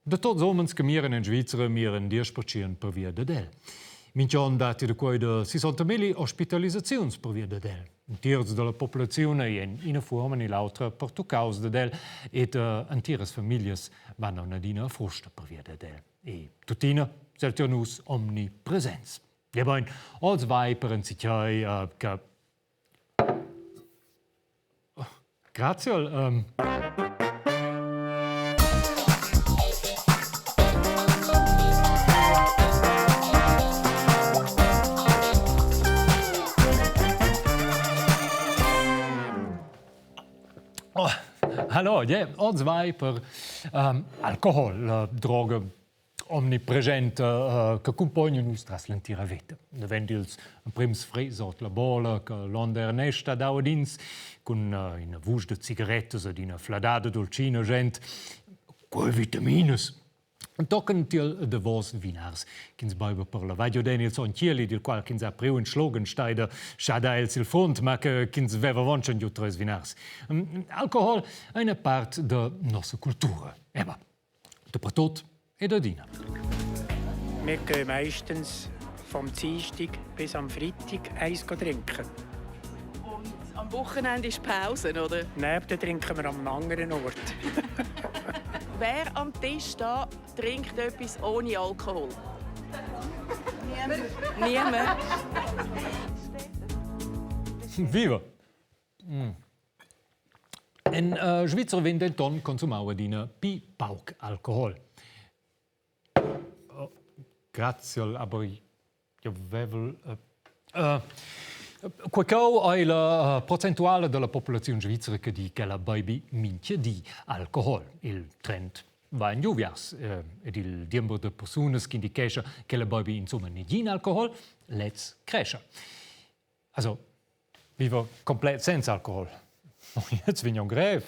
De tots omens che miren in Svizzera miren 10% per via de del. Minchon dati da quei de 60.000 ospitalizzazioni per via de del. Un terzo della popolazione è in una forma e l'altra per causa de del ed intere famiglie vanno a una dina frusta per via de del. E tutina seltenus omnipresenz. Ja, ben, als vai per un sicai che... Grazie. Hallo, ja, als vai per alcohol, droga omnipresente che accompagnano nos tras l'intera vita. Davvero un prims fresot la bola che l'ondernesta daudins con una vusch de cigarettes ed una fladada dolcina gent, coi vitamines. Tocken til de vos vinars, kins baiber per la vadio Daniels on chieli, del qual kins apriu in Schlogensteider, schada el sil font, ma che kins veva vonchen jutres vinars. Alkohol eine part de nossa cultura. Eba, de pratot e de dina. Wir gehen meistens vom Dienstag bis am Freitag eins trinken. Und am Wochenende ist Pause, oder? Nein, dann trinken wir am anderen Ort. Wer am Tisch da trinkt etwas ohne Alkohol? Niemand. Viva! In Schweizer Vindenton consumava dina pi pauc alcohol. Grazie, aber io vevel... Qualcau è la percentuale della popolazione svizzera che dice che la baby minchia di alcohol. Il trend va in giuvias ed il numero di persone che indica che la baby insomma non ha alcohol, let's cresce. Also, vivo complet senza alcohol. Jetzt bin ich grave,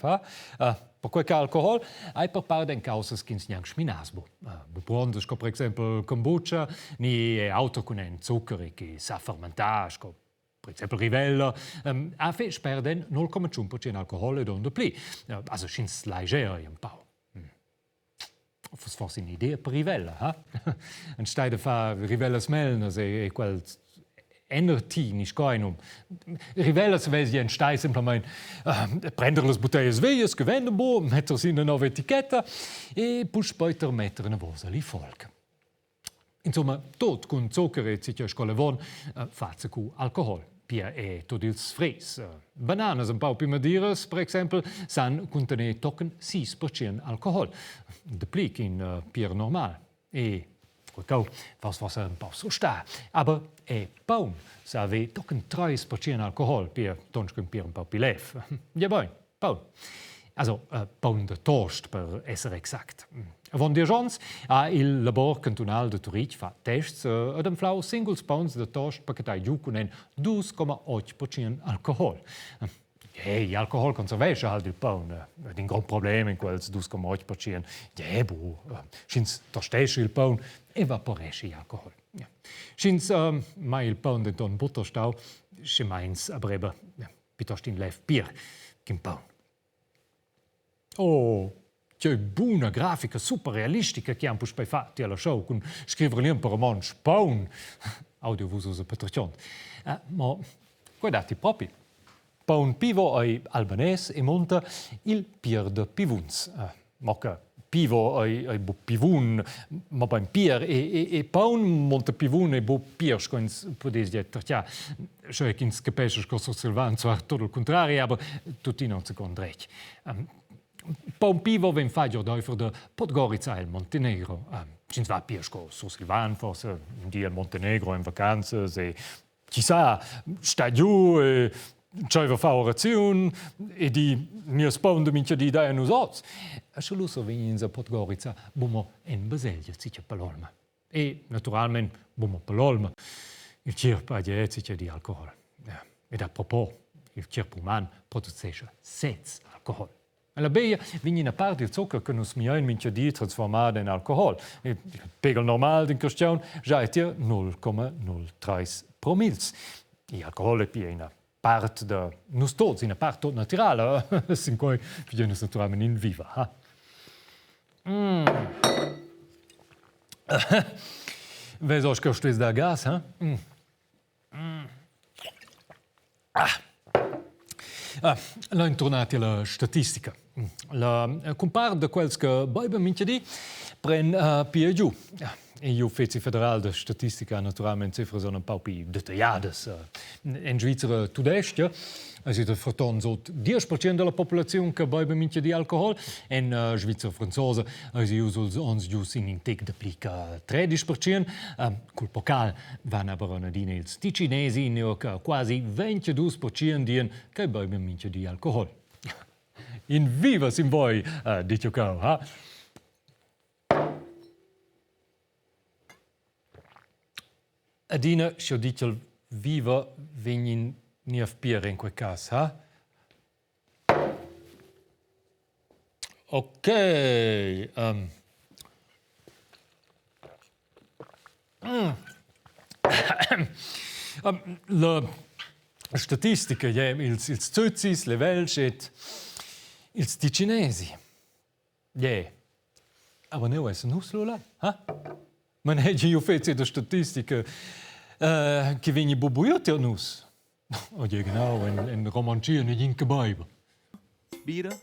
per quel alcohol hai per parte in causa che non schminasbo. Buono, per esempio, kombucha, ni auto con un zucchero che sa fermentare, per esempio Rivella, a fe sperden 0,5% alcohol ed onde pli. Also schins leger un pau. Forse un'idea per Rivella, Anstei de fa Rivella smelnes e quel energy nicht kein Rivella se vesi en stai semplicemente prendere le bottiglie sveies, gewende bo, mettere sie in una nuova etichetta e poi später mettere una vosa li folk. Insomma, tot con zucchero e zittja scolevon fazza cu alcohol. Pia e tot ils fres. Bananas un pau prima dires, per esempio, san contenere tocken 6% alcohol. De plik in pier normal. E qualcau was un pau so sta. Aber e paun sa ave tocken 3% alcohol. Pia tonschen pier un pau pilef. Ja boi, paun. Also, paun de toast per essere exact. Von der Jons ha il labor cantonal de Zurich fa tests ad un flau singles pounds de toast perché dai giù con 2,8% alcohol. E alcohol conservesce halt il pound. È un gran problema in quels 2,8%. Bu, schins tostesce il pound evaporesce alcohol. Schins mai il pound in ton butterstau, schemeins abreba piuttosto in lef bier che pound. Oh, c'è buona grafica super realistica che hanno poi fatto alla show con scrivere lì per un monte spawn audio uso per ma guardate proprio paun pivo ai albanese e monta il pier de pivuns ma che pivo ai bu pivun ma ben pier e paun monta pivun e bu pier scoins potete dire ja cioè che in capisce cosa Silvan zwar tutto il contrario aber tutti non secondo recht. Paun pivo ven faggio d'oifer de Podgorica e Montenegro. Cins va piesco su Silvan forse di al Montenegro in vacanze e chissà sta giù e c'aveva fa orazione e di mio spawn de minchia di dai nos ots. A soluso vegins a Podgorica bumo en Baselgia zicia palolma. E naturalmente bumo palolma. Il cirpa di zicia di alcohol. Ed a propos, il cirpa uman produce senza alcohol. Alla beia vigna una parte del zucchero che non si minchia di trasformata in alcohol. Il pegel normal in questione già è 0,03 promils. L'alcohol è una parte da nos tots, una parte naturale, sin cui viene naturalmente in viva. Vezi că știți da gas, ha? L'ho intornati alla statistica. La compar de quels che boiben minchedi pren pia giù. E io feci federal de statistica naturalmente cifre sono un po' più dettagliate. In Svizzera tudestia es ist verton so 10% della popolazione che boiben minchedi alcohol. In Svizzera franzosa es ist uns gius in intec d'aplica 13%. Col pocal van aber una dine ils ticinesi in quasi 22% dien che boiben minchedi alcohol. In viva sim voi, dice cau, ha? Adina, scho dice viva vegnin nief pier in quel cas, ha? Ok. La statistica, ils zuzis, le velsch et ils ticinesi. Aber ne es nus lola, ha? Man hätte io fece da statistica che vegni bubuiot a nus. O genau, in romancia ne jinke baiba. Bira?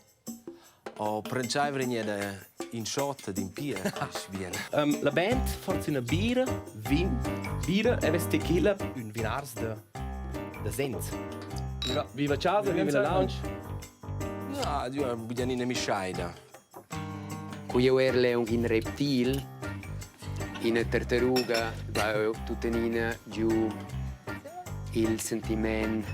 O prendevano in shot di impia, viene. La band forse una bira, vin, bira e veste tequila, un vinars de Senz. Viva casa, viva la lounge. No, io una bugianina misciaida. Qui io ero un reptil, in una tartaruga, va tutta giù il sentimento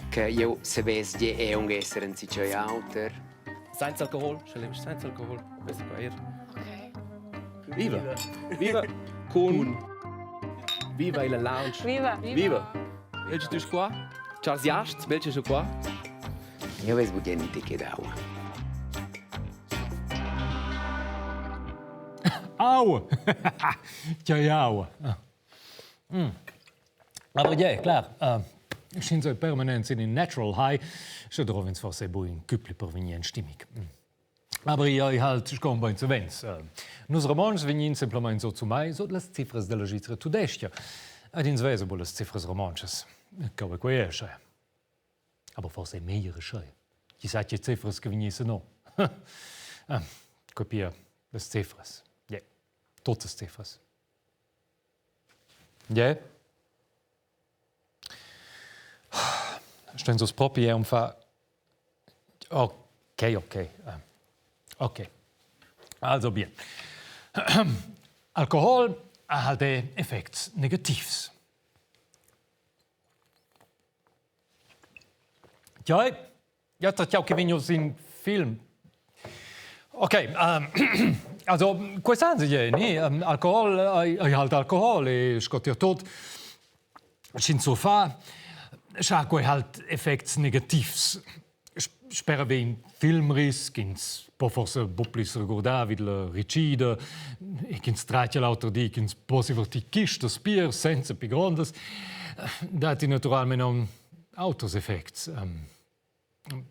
che io sapessi che è un essere in ciccio auter. Senza alcohol, schelem senza alcohol. Questo qua era. Ok. Viva. Viva con Viva la lounge. Viva. Viva. Welche tu qua? Charles Jast, welche ist qua? Io avevo niente che d'acqua. Aua! Tja, aua. Aber ja, klar. Sind so permanent in natural high, so drovens forse bo in küpli per venir in stimmig. Aber ja, halt schon bei zu wens. Nus romans venien simplement so zu mai, so las cifras della Svizzera tudestia. Ad ins vese bo las cifras romanches. Cava quae sche. Aber forse meillere sche. Chi sa che cifras che venisse no. Copia las cifras. Ja. Totes cifras. Ja. Stehen so proprio un fa. Ok. Ok. Also bien. Alkohol hat Effekte Negativs. Ja, trattiamo che vigno in film. Ok, also, quest'anno ne, alcohol, halt alcohol e scottia tot. Sin so fa. C'ha quei halt effects negativs. Spera vi in filmrisk, ins po forse buplis regordar vid la ricida, e kins tracia l'autor di, kins possiver ti kist spier senza pi grandes, dati naturalmente non autos effects.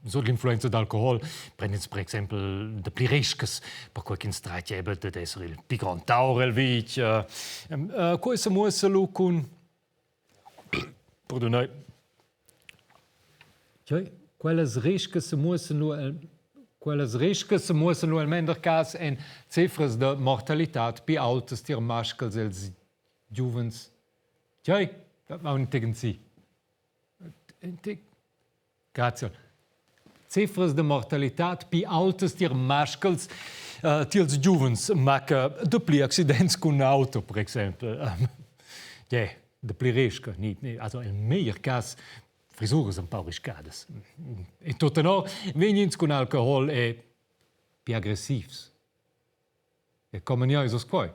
So l'influenza d'alcohol prendens per esempio de pli riscas, per quel kins tracia ebe de essere il pi grand taurel vic, questa muessa lu cun perdonai. Quelles riscas se mussen nu almender cas en cifras de mortalitat pi altas tir mascals els giuvens. Tjoi, dat mau tegen si. Grazie. Cifras de mortalitat pi altas tir mascals tils giuvens maca de pli accidents cun auto, per esempio. Ja, de pli risca, also el meilleur cas frisuras un po' riscades. E tutto no, venins con alcohol e più aggressivs. E come ne is quai?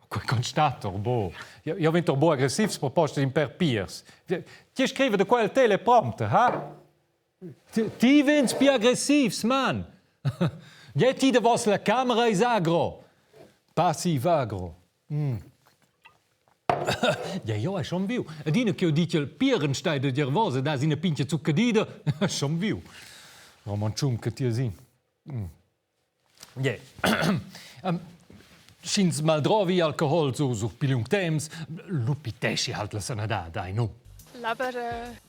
Quai constato, bo. Io vento bo aggressivs proposte in per peers. Ti scrive da quel teleprompter, ha? Ti vens più aggressivs, man. Ja, ti de vos la camera is agro. Passiv agro. Ja, io schon viu. Adina che io dice il Pierenstein de Gervose, da si ne pinche zuccadida, schon viu. Romancium che ti sin. Ja. schins mal drovi alcohol so pilung temps, lupitesci halt la sanada, dai no. Leber,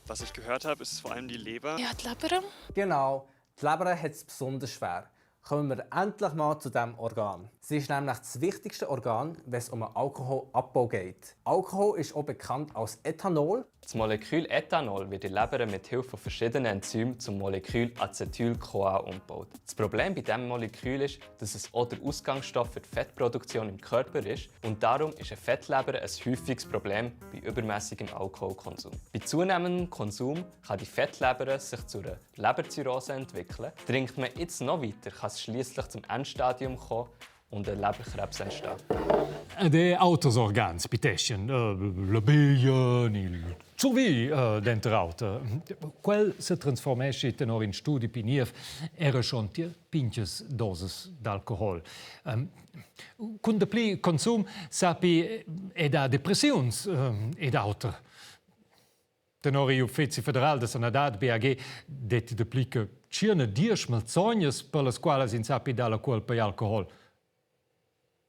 Was ich gehört habe, ist vor allem die Leber. ja, die Leber. Genau, die Leber hat es besonders schwer. Kommen wir endlich mal zu diesem Organ. Sie ist nämlich das wichtigste Organ, wenn es um den Alkoholabbau geht. Alkohol ist auch bekannt als Ethanol. Das Molekül Ethanol wird in der Leber mit Hilfe von verschiedenen Enzymen zum Molekül Acetyl-CoA umgebaut. Das Problem bei diesem Molekül ist, dass es auch der Ausgangsstoff für die Fettproduktion im Körper ist und darum ist eine Fettleber ein häufiges Problem bei übermäßigem Alkoholkonsum. Bei zunehmendem Konsum kann die Fettleber sich zu einer Leberzirrhose entwickeln. Trinkt man jetzt noch weiter, kann es schließlich zum Endstadium kommen und ein Leberkrebs entstehen. De autos organs pitescien, la beia, il survi dentro auto. Quel se transformesce tenor in studi pinief era schon tie pinches doses d'alcohol. Con de pli consum sapi da depressions ed auto. Tenor i Uffizi Federal de Sanadat BAG det de pli che cirne 10 malzognes per las quales in sapi dalla colpa e alcohol.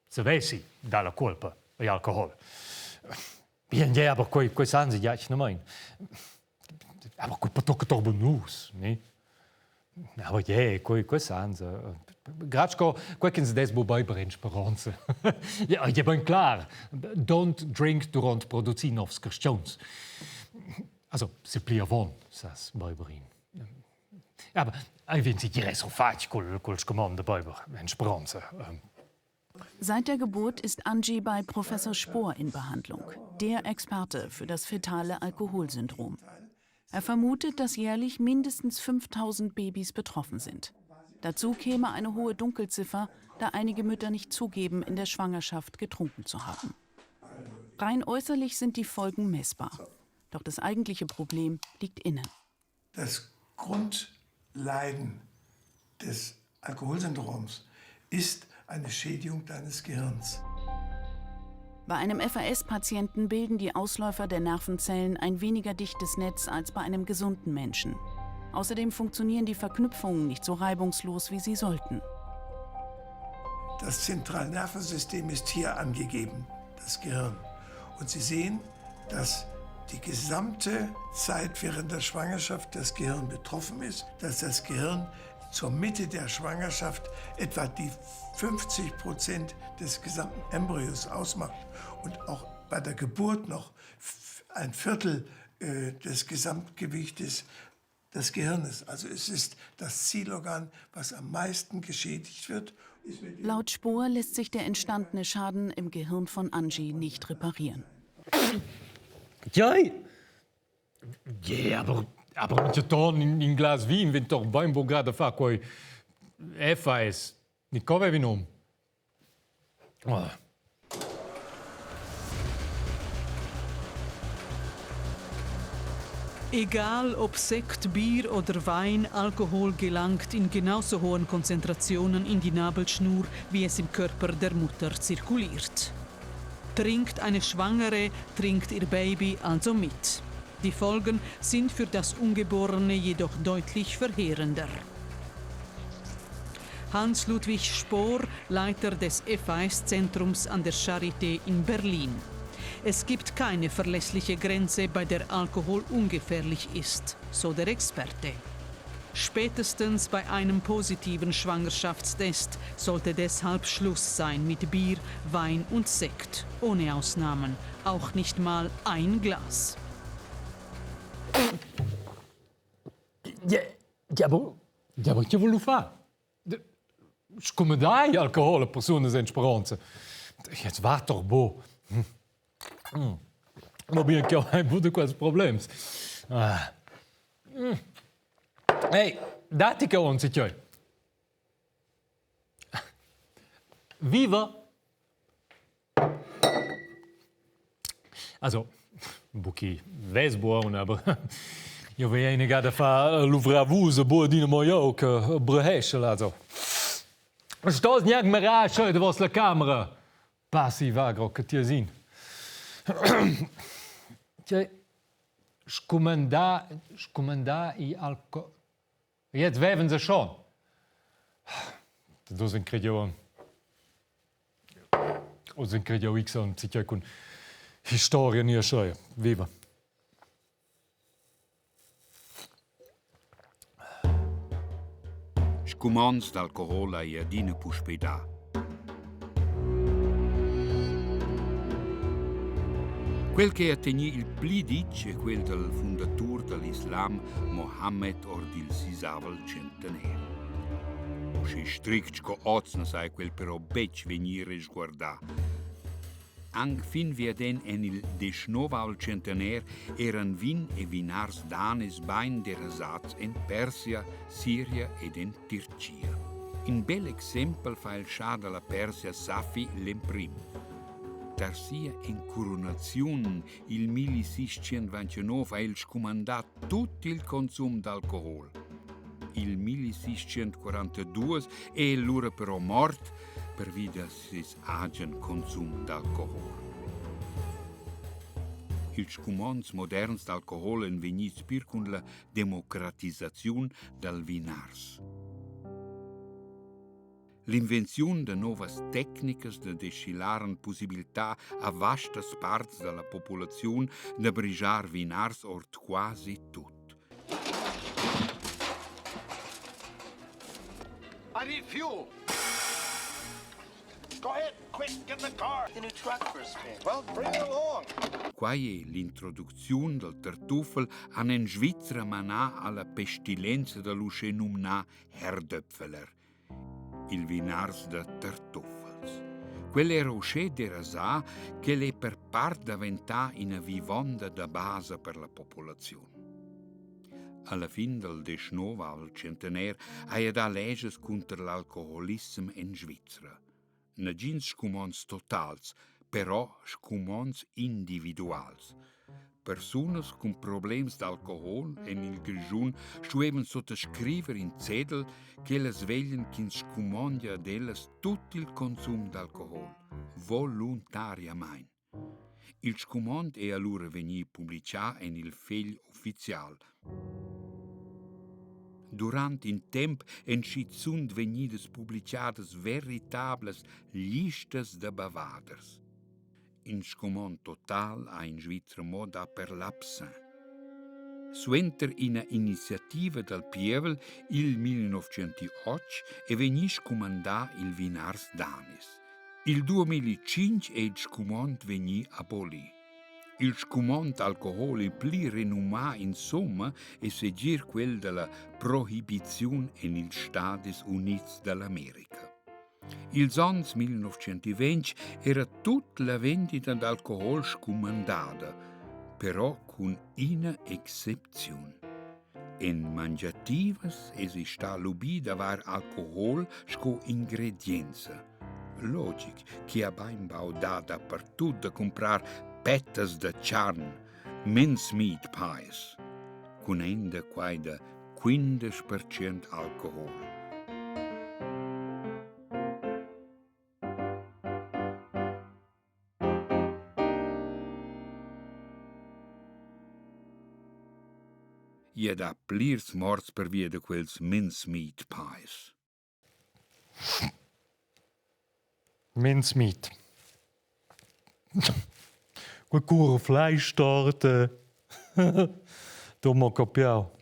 Se vessi dalla colpa e alcohol. Bien, ja, aber quei sanzi ja ich nein. Aber quei tocca torbo nus, ne? Aber ja, quei sanzi. Gratschko, quei kins des bobai per speranza. Ja, je ben klar. Don't drink durant produzinovs questions. Also, se plia von, sas Bäuberin. Aber ich bin sich so fach col scomando Bäuber, en speranza. Seit der Geburt ist Angie bei Professor Spohr in Behandlung, der Experte für das fetale Alkoholsyndrom. Er vermutet, dass jährlich mindestens 5000 Babys betroffen sind. Dazu käme eine hohe Dunkelziffer, da einige Mütter nicht zugeben, in der Schwangerschaft getrunken zu haben. Rein äußerlich sind die Folgen messbar. Doch das eigentliche Problem liegt innen. Das Grundleiden des Alkoholsyndroms ist eine Schädigung deines Gehirns. Bei einem FAS-Patienten bilden die Ausläufer der Nervenzellen ein weniger dichtes Netz als bei einem gesunden Menschen. Außerdem funktionieren die Verknüpfungen nicht so reibungslos, wie sie sollten. Das Zentralnervensystem ist hier angegeben, das Gehirn. Und Sie sehen, dass die gesamte Zeit während der Schwangerschaft das Gehirn betroffen ist, dass das Gehirn zur Mitte der Schwangerschaft etwa die 50% des gesamten Embryos ausmacht und auch bei der Geburt noch ein Viertel des Gesamtgewichtes des Gehirnes. Also es ist das Zielorgan, was am meisten geschädigt wird. Laut Spohr lässt sich der entstandene Schaden im Gehirn von Angie nicht reparieren. Ja, aber mit der Ton in Glas Wein, wenn doch beim gerade fa quei FAS, nicht come vi nom. Egal ob Sekt, Bier oder Wein, Alkohol gelangt in genauso hohen Konzentrationen in die Nabelschnur, wie es im Körper der Mutter zirkuliert. Trinkt eine Schwangere, trinkt ihr Baby also mit. Die Folgen sind für das Ungeborene jedoch deutlich verheerender. Hans-Ludwig Spohr, Leiter des FAS-Zentrums an der Charité in Berlin. Es gibt keine verlässliche Grenze, bei der Alkohol ungefährlich ist, so der Experte. Spätestens bei einem positiven Schwangerschaftstest sollte deshalb Schluss sein mit Bier, Wein und Sekt. Ohne Ausnahmen. Auch nicht mal ein Glas. Ja, aber che volevo fare? Come dai alcohol a persone senza speranza? Jetzt war doch bo. Ma bien che ho avuto questi problemi. Hey, dati che on sich. Viva! Also, Buki Wesborn, aber io vedo eine gerade fa l'uvravuse bordine moio che brehesce also. Stos niak mera schoi de vos la camera. Passi va gro che ti sin. Cioè scomanda I alco. Jetzt wären sie schon. Das ist ein Krieg. Also credo io che si chiama con storia nie scheu. Viva. Scumons d'alcohol a iadina puspeda. Quel che atteni il plidic è quel del fondatur dell'Islam, Mohammed ordil Sisavel centenaire. Se strict co ozna sai quel però bec venire sguardà. Anc fin viaden en il deschnoval centenaire eran vin e vinars danes bain der Rasats en Persia, Siria ed en Turcia. In bel exempel fa il Shah della Persia Safi l'emprim. Tarsia in coronazione il 1629 ha il scomandat tutto il consum d'alcohol. Il 1642 è l'ora però mort per via sis agen consum d'alcohol. Il scumons moderns d'alcohol en venis pir con la democratizzazione del vinars. L'invenzione de novas tecnicas de descillaren possibilità a vastas parts della popolazione de brigar vinars ort quasi tut. I need fuel. Go ahead, quick, get in the car. The new truck for a spin. Well, bring it along. Quai è l'introduzione del tartufel an en Svizzera manà alla pestilenza dell'usce numnà Herdöpfeler, il vinars de tartuffels. Quell'era usce de rasà che le per part daventà una vivonda da base per la popolazione. Alla fin del XIX centenaire ha da leges contro l'alcoholismo in Svizzera. Ne gins scumons totals, però scumons individuals. Personas con problems d'alcohol en il grigiun stueven sottoscrivere in zedel che le sveglian kin scumondia d'elles tutto il consum d'alcohol, volontariamente. Il scumond è allora veni pubblicato in il fegl ufficial. Durant in temp en schi sunt venidas publicadas veritables listas de bavaders. In scumon total a in Svizzera moda per l'absent. Suenter ina iniziativa del Pievel il 1908 e veni scumandà il vinars danis. Il 2005 e il scumont veni aboli. Il scumont alcohol il pli renumà insomma e segir quel della prohibizione in il Stati Uniti dell'America. Il ans 1920 era tutta la vendita d'alcohol scumandata, però con una eccezione. In mangiativas esista lubi d'avar alcohol sco ingredienza. Logic che ha ben bauda dappertutto da comprar pettas de charn, mincemeat pies, con enda quai de 15% alcohol. Je da plirs morts per via de quels mincemeat pies. Mincemeat. Quel curo Fleischtorte. Da mo capiao.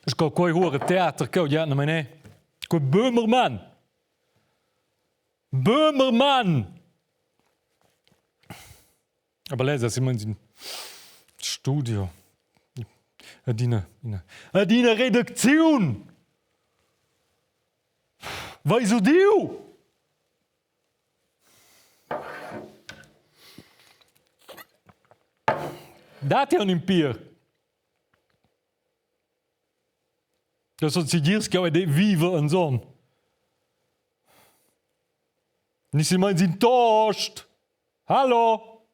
Ich ga koi horen theater kau ja na meine. Quel Böhmermann. Böhmermann. Aber leider sind wir im Studio. Adina Redaktion. Vai su Dio. Date un impir. Das soll sie dirs que de vive en son. Nicht sie meinen sind toast. Hallo.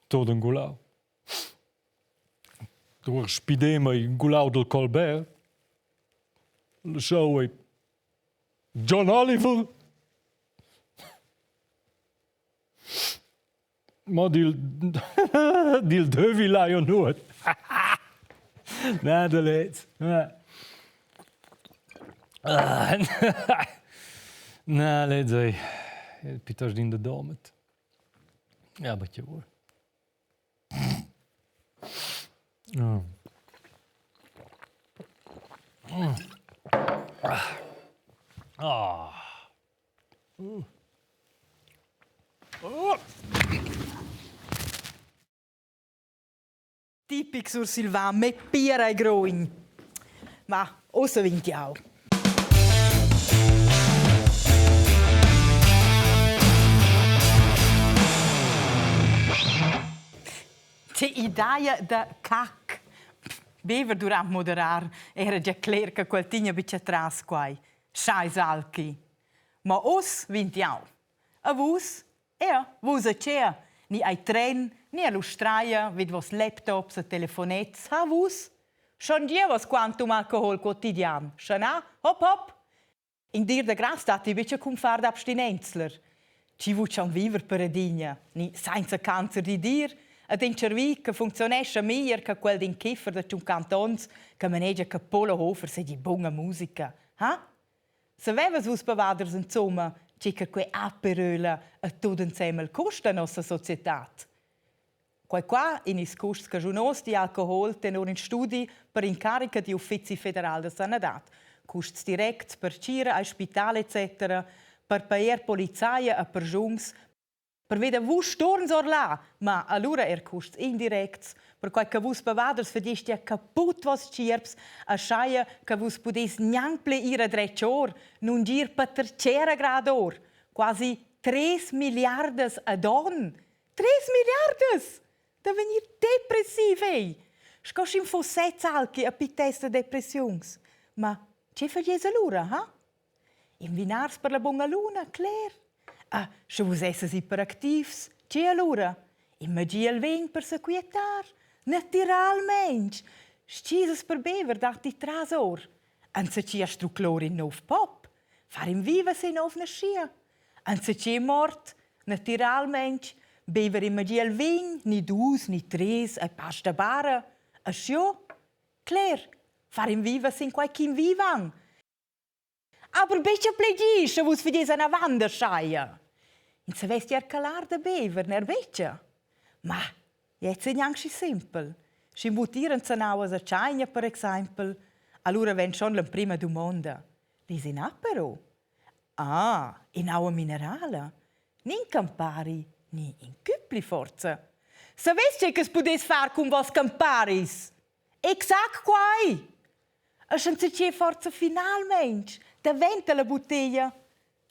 Todo un gulau. Door spidema il gulau del Colbert. Le show è John Oliver. Ma dil dövi lai o nuot. Na, de let. No, leggi, piuttosto in the domet. Ja, ma che vuoi? Tipic sur Silvan, me pira e groin. Ma, ossa vintiau. C'è idea da cac. Bever durant moderar era già cler che quel tigna bici atrás quai. Scheiß alki. Ma os vintiau. A vus? Vus a cea. Ni ai tren, ni all'ustraia, vid vos laptops e telefonets. Ha vus? Schon die was quantum alcohol quotidian. Schana, hop hop. In dir de gras dati bici cum far d'abstinenzler. Ci vu schon viver per edinja. Ni senza cancer di dir. Ad in cervi che funzionesce meglio che quel din kiffer da ciun cantons che maneggia che Polo Hofer se di buona musica. Ha? Se vevas vus bevaders insomma, cica quei aperöla a tutto insieme costa nostra societat. Quai qua in is costs cajunos di alcohol tenor in studi per incarica di Uffizi Federal de Sanadat. Costs direct per cira ai spital etc. per paer polizaia a per giungs per veda vus torns or là, ma allura costs indirects per quai che vus bevaders fedistia caput vos cirps a schaia che vus pudes niang ple ira dreccior, nun gir per tercera grador, quasi 3 miliardes ad on. 3 miliardes! Da venir depressiv, ei! Scos in fossetz alchi a pitesta depressions. Ma ce fagies allura, ha? In vinars per la bunga luna, cler. Se vos esses hiperactivs, ce allura? In magia al vegn per se quietar. Naturalmente. Scises per bever dati trasor. Anza cia struclor in nov pop. Far in viva se nov nascia. Anza cia mort. Naturalmente. Bever in magia al vegn, ni dus, ni tres, a pasta bara. A scio? Claire. Far in viva se in quai kim vivan. Aber beccia plegi, se vos fides an avanda schaia. In se vesti calar de bever, ner beccia. Ma, jetzt è neanche simpel. Si imbutiren zanauas a China, per esempio, allora ven schon la prima domanda. Lis in apero? In aua minerala. Ni in Campari, ni in Küppli forza. Saveste che podes far con vos Camparis? Exact quai! A scienze forza finalmente, da venta la bottiglia.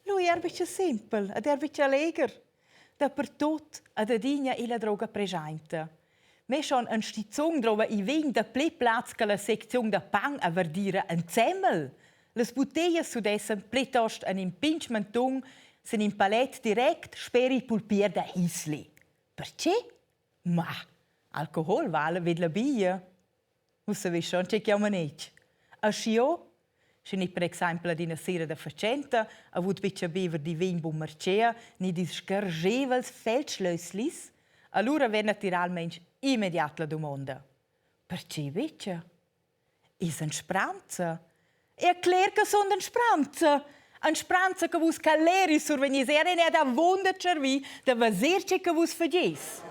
Lui è bice simpel, ed è bice leger. Dappertut ad adinja e la droga presente. Me schon an stizzung drova I vegn da pleplatz che la sezione da pang a verdire en zemmel. Les bottiglie sudessen pletost an impingmentung sen in palet direkt speri pulpier da hisli. Perché? Ma, alcohol vale ved la bia. Vous savez schon, c'è chiama nec. A scio, se ni per esempio ad una sera da facenta, avut bicia bever di vin bun marcea, ni di scargevels feldschlösslis, allora ver naturalmente immediat la domanda. Perché bicia? Is en spranza? Erklär che son en spranza. En spranza che vus caleri survenis era ne da vonda cervi, da vaserce che vus fagies.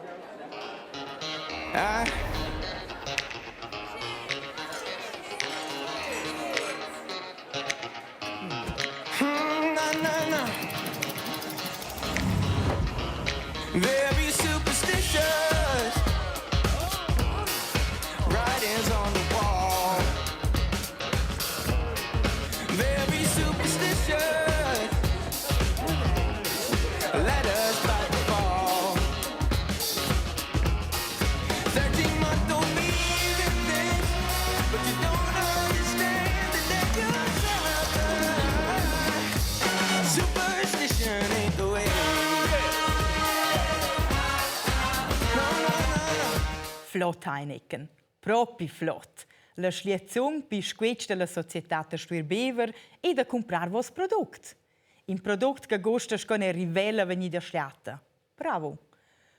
Very superstitious. Writings on the wall. Very superstitious. Let us fight the fall. 13-month-old me even this, but you don't understand that you're superstition ain't the way. Flott Heineken. Propri flott. La schliezung bisquetsch della società da stuir bever e da comprar vos product. In product che gusta scone rivela veni da schliata. Bravo.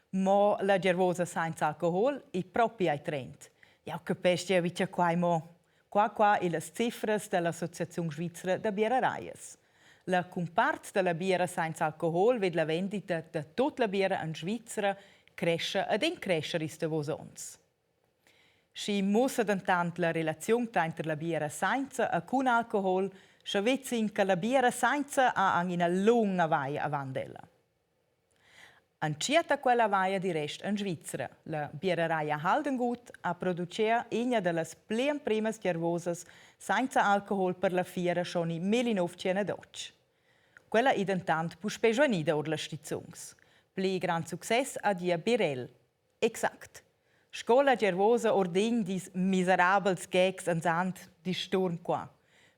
Mo la gervosa senza alcohol e propri ai trend. Ja capeste vice quai Qua e le cifre dell'Associazione Svizzera de Biereraies. La compart della biera senza alcohol vede la vendita di tutta la biera in Svizzera cresce ed in crescere iste vosons. Si mussa d'intant la relazione tra la biera senza e con alcohol, si vede che la biera senza ha una lunga vaia avanti ella. Ancietta quella vaia di rest in Svizzera, la biereraia Haldengut ha produce una delle prime gervosas senza alcohol per la fiera schon in 1912. Quella è intanto più specialita per le stizzungs. Pli gran succes a dia Birel. Exakt. Scola gervosa ordin dis miserabels gags ansant di sturm qua.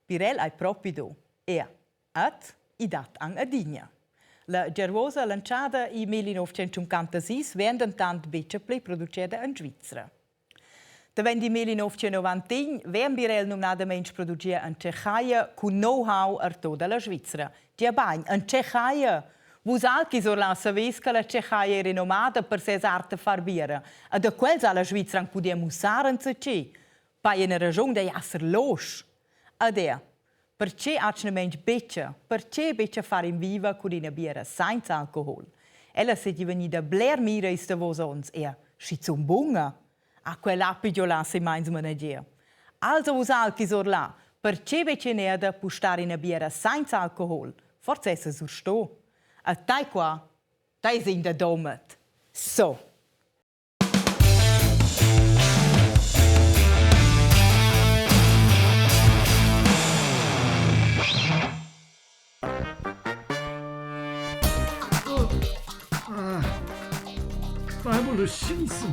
Birel ai proprio do. At i dat an adigna. La gervosa lanciata in 1956 vende tant becce pli producida in Svizzera. Da vendi 1991 vem Birel nominadamente producia in Cecaia con know-how a tutta la Svizzera. Dia bain, in Cecaia. Vus alchi sur la savis che la Cecaia è rinomata per ses arte far biera. E da quels alla Svizzera an pudiam usare in Cecaia. Pai una ragione da esser los. Adea. Perché accenamente becce? Perché becce fare in viva con una biera senza alcohol? Ella se divenida bler mira ist de vosons si zum bunga. A quell'apidio là se meins manager. Also vos alchi sur là. Perché becce neda pustare una biera senza alcohol? Forse essa sur sto. A tai qua, tai sind da domet. So. Fai lo scienza,